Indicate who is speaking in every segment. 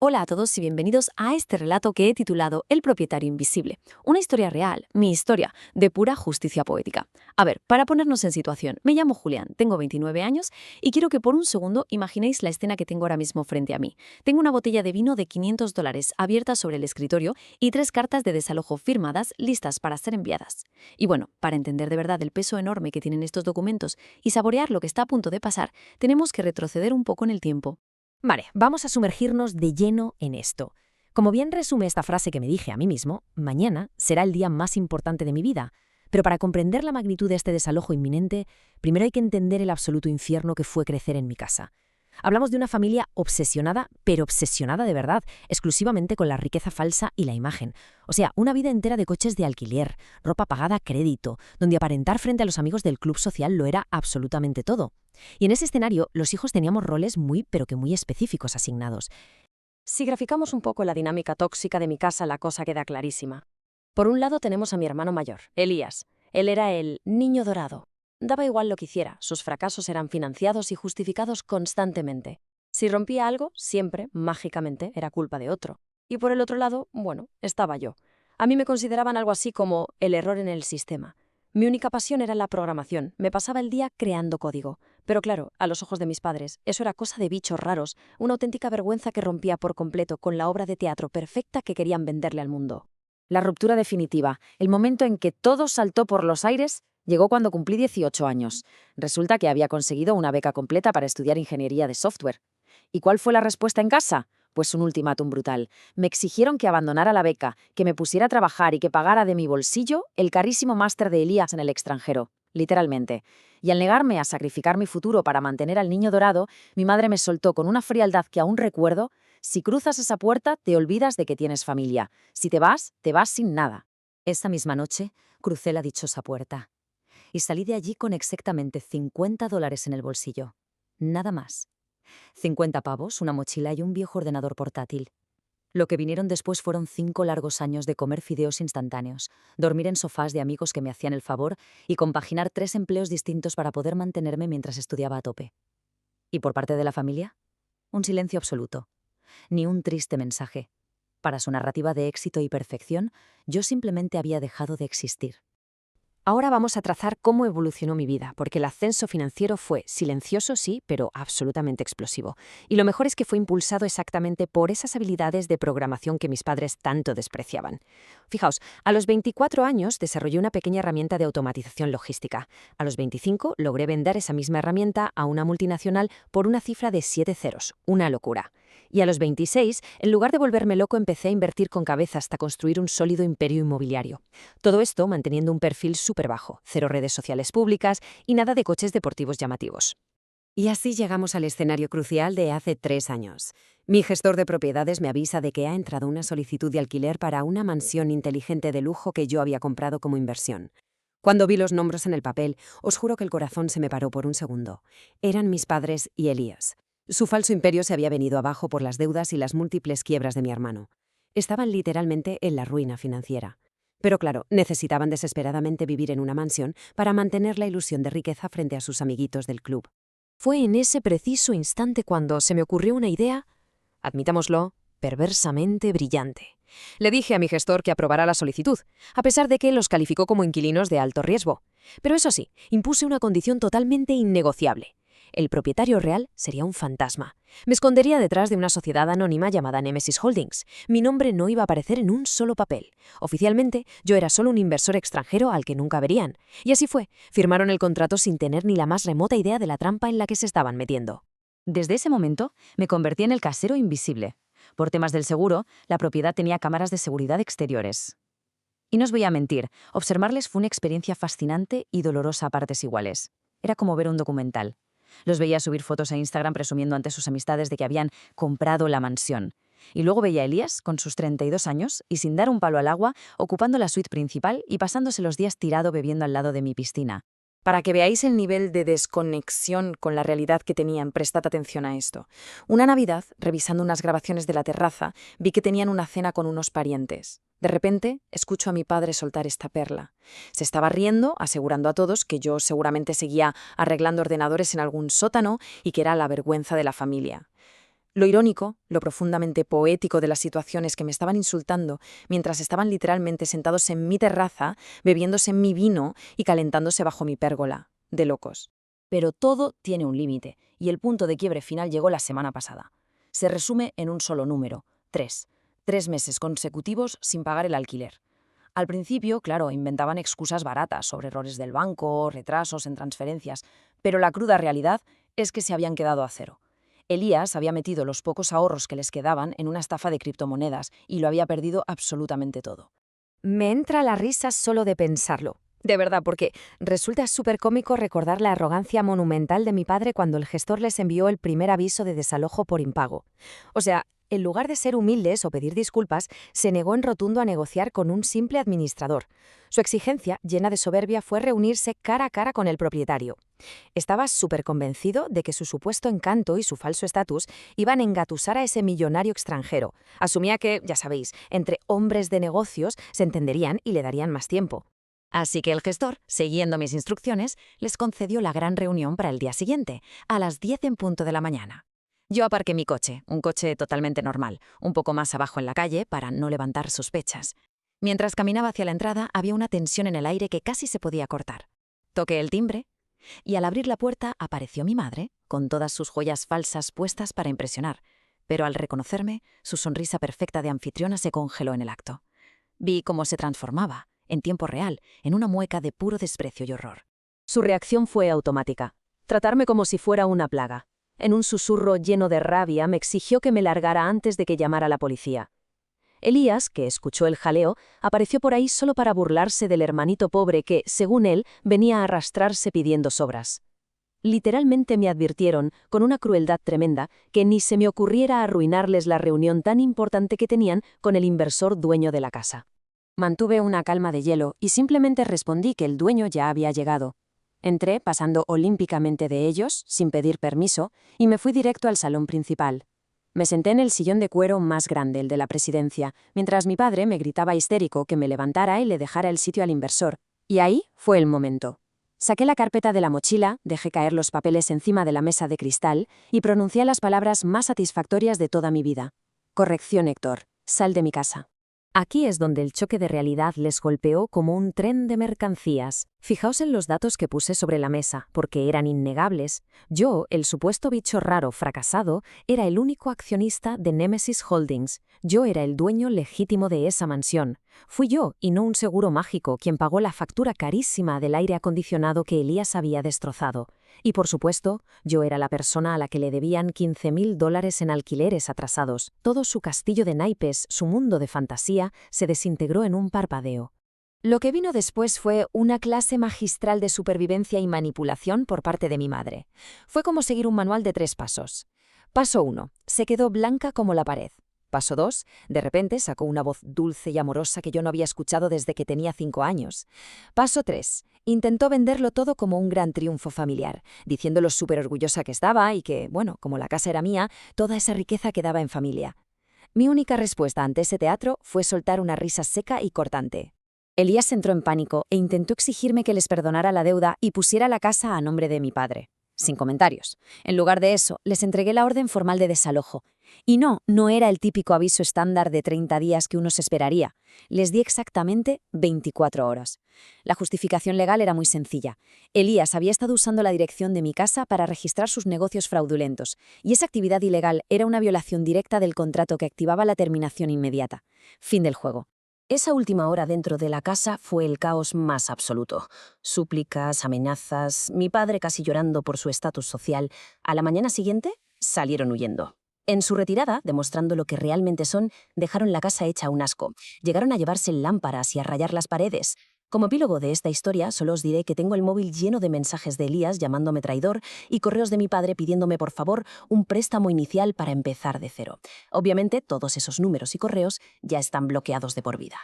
Speaker 1: Hola a todos y bienvenidos a este relato que he titulado El propietario invisible, una historia real, mi historia, de pura justicia poética. A ver, para ponernos en situación, me llamo Julián, tengo 29 años y quiero que por un segundo imaginéis la escena que tengo ahora mismo frente a mí. Tengo una botella de vino de $500 abierta sobre el escritorio y 3 cartas de desalojo firmadas listas para ser enviadas. Y bueno, para entender de verdad el peso enorme que tienen estos documentos y saborear lo que está a punto de pasar, tenemos que retroceder un poco en el tiempo.
Speaker 2: Vale, vamos a sumergirnos de lleno en esto. Como bien resume esta frase que me dije a mí mismo, mañana será el día más importante de mi vida. Pero para comprender la magnitud de este desalojo inminente, primero hay que entender el absoluto infierno que fue crecer en mi casa. Hablamos de una familia obsesionada, pero obsesionada de verdad, exclusivamente con la riqueza falsa y la imagen. O sea, una vida entera de coches de alquiler, ropa pagada a crédito, donde aparentar frente a los amigos del club social lo era absolutamente todo. Y en ese escenario, los hijos teníamos roles pero que muy específicos asignados.
Speaker 3: Si graficamos un poco la dinámica tóxica de mi casa, la cosa queda clarísima. Por un lado tenemos a mi hermano mayor, Elías. Él era el niño dorado. Daba igual lo que hiciera, sus fracasos eran financiados y justificados constantemente. Si rompía algo, siempre, mágicamente, era culpa de otro. Y por el otro lado, bueno, estaba yo. A mí me consideraban algo así como el error en el sistema. Mi única pasión era la programación, me pasaba el día creando código. Pero claro, a los ojos de mis padres, eso era cosa de bichos raros, una auténtica vergüenza que rompía por completo con la obra de teatro perfecta que querían venderle al mundo.
Speaker 4: La ruptura definitiva, el momento en que todo saltó por los aires, llegó cuando cumplí 18 años. Resulta que había conseguido una beca completa para estudiar ingeniería de software. ¿Y cuál fue la respuesta en casa? Pues un ultimátum brutal. Me exigieron que abandonara la beca, que me pusiera a trabajar y que pagara de mi bolsillo el carísimo máster de Elías en el extranjero, literalmente. Y al negarme a sacrificar mi futuro para mantener al niño dorado, mi madre me soltó con una frialdad que aún recuerdo: si cruzas esa puerta, te olvidas de que tienes familia. Si te vas sin nada. Esa misma noche, crucé la dichosa puerta. Y salí de allí con exactamente $50 en el bolsillo. Nada más. 50 pavos, una mochila y un viejo ordenador portátil. Lo que vinieron después fueron 5 largos años de comer fideos instantáneos, dormir en sofás de amigos que me hacían el favor y compaginar 3 empleos distintos para poder mantenerme mientras estudiaba a tope. ¿Y por parte de la familia? Un silencio absoluto. Ni un triste mensaje. Para su narrativa de éxito y perfección, yo simplemente había dejado de existir.
Speaker 2: Ahora vamos a trazar cómo evolucionó mi vida, porque el ascenso financiero fue silencioso, sí, pero absolutamente explosivo. Y lo mejor es que fue impulsado exactamente por esas habilidades de programación que mis padres tanto despreciaban. Fijaos, a los 24 años desarrollé una pequeña herramienta de automatización logística. A los 25 logré vender esa misma herramienta a una multinacional por una cifra de 7 ceros, una locura. Y a los 26, en lugar de volverme loco, empecé a invertir con cabeza hasta construir un sólido imperio inmobiliario. Todo esto manteniendo un perfil súper bajo, 0 redes sociales públicas y nada de coches deportivos llamativos. Y así llegamos al escenario crucial de hace 3 años. Mi gestor de propiedades me avisa de que ha entrado una solicitud de alquiler para una mansión inteligente de lujo que yo había comprado como inversión. Cuando vi los nombres en el papel, os juro que el corazón se me paró por un segundo. Eran mis padres y Elías. Su falso imperio se había venido abajo por las deudas y las múltiples quiebras de mi hermano. Estaban literalmente en la ruina financiera. Pero claro, necesitaban desesperadamente vivir en una mansión para mantener la ilusión de riqueza frente a sus amiguitos del club. Fue en ese preciso instante cuando se me ocurrió una idea, admitámoslo, perversamente brillante. Le dije a mi gestor que aprobara la solicitud, a pesar de que los calificó como inquilinos de alto riesgo. Pero eso sí, impuse una condición totalmente innegociable. El propietario real sería un fantasma. Me escondería detrás de una sociedad anónima llamada Nemesis Holdings. Mi nombre no iba a aparecer en un solo papel. Oficialmente, yo era solo un inversor extranjero al que nunca verían. Y así fue. Firmaron el contrato sin tener ni la más remota idea de la trampa en la que se estaban metiendo.
Speaker 4: Desde ese momento, me convertí en el casero invisible. Por temas del seguro, la propiedad tenía cámaras de seguridad exteriores. Y no os voy a mentir, observarles fue una experiencia fascinante y dolorosa a partes iguales. Era como ver un documental. Los veía subir fotos a Instagram presumiendo ante sus amistades de que habían comprado la mansión. Y luego veía a Elías, con sus 32 años, y sin dar un palo al agua, ocupando la suite principal y pasándose los días tirado bebiendo al lado de mi piscina. Para que veáis el nivel de desconexión con la realidad que tenían, prestad atención a esto. Una Navidad, revisando unas grabaciones de la terraza, vi que tenían una cena con unos parientes. De repente, escucho a mi padre soltar esta perla. Se estaba riendo, asegurando a todos que yo seguramente seguía arreglando ordenadores en algún sótano y que era la vergüenza de la familia.
Speaker 2: Lo irónico, lo profundamente poético de la situación es que me estaban insultando mientras estaban literalmente sentados en mi terraza, bebiéndose mi vino y calentándose bajo mi pérgola. De locos.
Speaker 3: Pero todo tiene un límite, y el punto de quiebre final llegó la semana pasada. Se resume en un solo número: 3. 3 meses consecutivos sin pagar el alquiler. Al principio, claro, inventaban excusas baratas sobre errores del banco, retrasos en transferencias, pero la cruda realidad es que se habían quedado a cero. Elías había metido los pocos ahorros que les quedaban en una estafa de criptomonedas y lo había perdido absolutamente todo.
Speaker 2: Me entra la risa solo de pensarlo. De verdad, porque resulta súper cómico recordar la arrogancia monumental de mi padre cuando el gestor les envió el primer aviso de desalojo por impago. O sea, en lugar de ser humildes o pedir disculpas, se negó en rotundo a negociar con un simple administrador. Su exigencia, llena de soberbia, fue reunirse cara a cara con el propietario. Estaba súper convencido de que su supuesto encanto y su falso estatus iban a engatusar a ese millonario extranjero. Asumía que, ya sabéis, entre hombres de negocios se entenderían y le darían más tiempo.
Speaker 3: Así que el gestor, siguiendo mis instrucciones, les concedió la gran reunión para el día siguiente, a las 10 en punto de la mañana. Yo aparqué mi coche, un coche totalmente normal, un poco más abajo en la calle para no levantar sospechas. Mientras caminaba hacia la entrada, había una tensión en el aire que casi se podía cortar. Toqué el timbre y al abrir la puerta apareció mi madre, con todas sus joyas falsas puestas para impresionar, pero al reconocerme, su sonrisa perfecta de anfitriona se congeló en el acto. Vi cómo se transformaba, en tiempo real, en una mueca de puro desprecio y horror. Su reacción fue automática: tratarme como si fuera una plaga. En un susurro lleno de rabia me exigió que me largara antes de que llamara a la policía. Elías, que escuchó el jaleo, apareció por ahí solo para burlarse del hermanito pobre que, según él, venía a arrastrarse pidiendo sobras. Literalmente me advirtieron, con una crueldad tremenda, que ni se me ocurriera arruinarles la reunión tan importante que tenían con el inversor dueño de la casa. Mantuve una calma de hielo y simplemente respondí que el dueño ya había llegado. Entré, pasando olímpicamente de ellos, sin pedir permiso, y me fui directo al salón principal. Me senté en el sillón de cuero más grande, el de la presidencia, mientras mi padre me gritaba histérico que me levantara y le dejara el sitio al inversor. Y ahí fue el momento. Saqué la carpeta de la mochila, dejé caer los papeles encima de la mesa de cristal y pronuncié las palabras más satisfactorias de toda mi vida. Corrección, Héctor. Sal de mi casa.
Speaker 2: Aquí es donde el choque de realidad les golpeó como un tren de mercancías. Fijaos en los datos que puse sobre la mesa, porque eran innegables. Yo, el supuesto bicho raro fracasado, era el único accionista de Nemesis Holdings. Yo era el dueño legítimo de esa mansión. Fui yo, y no un seguro mágico, quien pagó la factura carísima del aire acondicionado que Elías había destrozado. Y por supuesto, yo era la persona a la que le debían $15.000 en alquileres atrasados. Todo su castillo de naipes, su mundo de fantasía, se desintegró en un parpadeo. Lo que vino después fue una clase magistral de supervivencia y manipulación por parte de mi madre. Fue como seguir un manual de 3 pasos. Paso 1. Se quedó blanca como la pared. Paso 2. De repente sacó una voz dulce y amorosa que yo no había escuchado desde que tenía 5 años. Paso 3. Intentó venderlo todo como un gran triunfo familiar, diciendo lo súper orgullosa que estaba y que, bueno, como la casa era mía, toda esa riqueza quedaba en familia. Mi única respuesta ante ese teatro fue soltar una risa seca y cortante. Elías entró en pánico e intentó exigirme que les perdonara la deuda y pusiera la casa a nombre de mi padre. Sin comentarios. En lugar de eso, les entregué la orden formal de desalojo. Y no era el típico aviso estándar de 30 días que uno se esperaría. Les di exactamente 24 horas. La justificación legal era muy sencilla. Elías había estado usando la dirección de mi casa para registrar sus negocios fraudulentos, y esa actividad ilegal era una violación directa del contrato que activaba la terminación inmediata. Fin del juego.
Speaker 3: Esa última hora dentro de la casa fue el caos más absoluto. Súplicas, amenazas, mi padre casi llorando por su estatus social. A la mañana siguiente, salieron huyendo. En su retirada, demostrando lo que realmente son, dejaron la casa hecha un asco. Llegaron a llevarse lámparas y a rayar las paredes. Como epílogo de esta historia, solo os diré que tengo el móvil lleno de mensajes de Elías llamándome traidor y correos de mi padre pidiéndome por favor un préstamo inicial para empezar de cero. Obviamente, todos esos números y correos ya están bloqueados de por vida.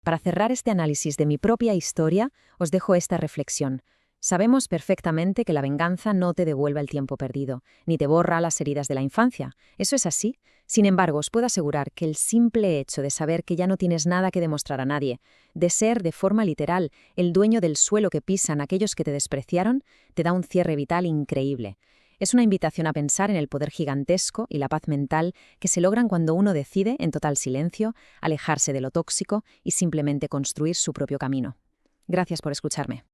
Speaker 2: Para cerrar este análisis de mi propia historia, os dejo esta reflexión. Sabemos perfectamente que la venganza no te devuelve el tiempo perdido, ni te borra las heridas de la infancia. Eso es así. Sin embargo, os puedo asegurar que el simple hecho de saber que ya no tienes nada que demostrar a nadie, de ser, de forma literal, el dueño del suelo que pisan aquellos que te despreciaron, te da un cierre vital increíble. Es una invitación a pensar en el poder gigantesco y la paz mental que se logran cuando uno decide, en total silencio, alejarse de lo tóxico y simplemente construir su propio camino. Gracias por escucharme.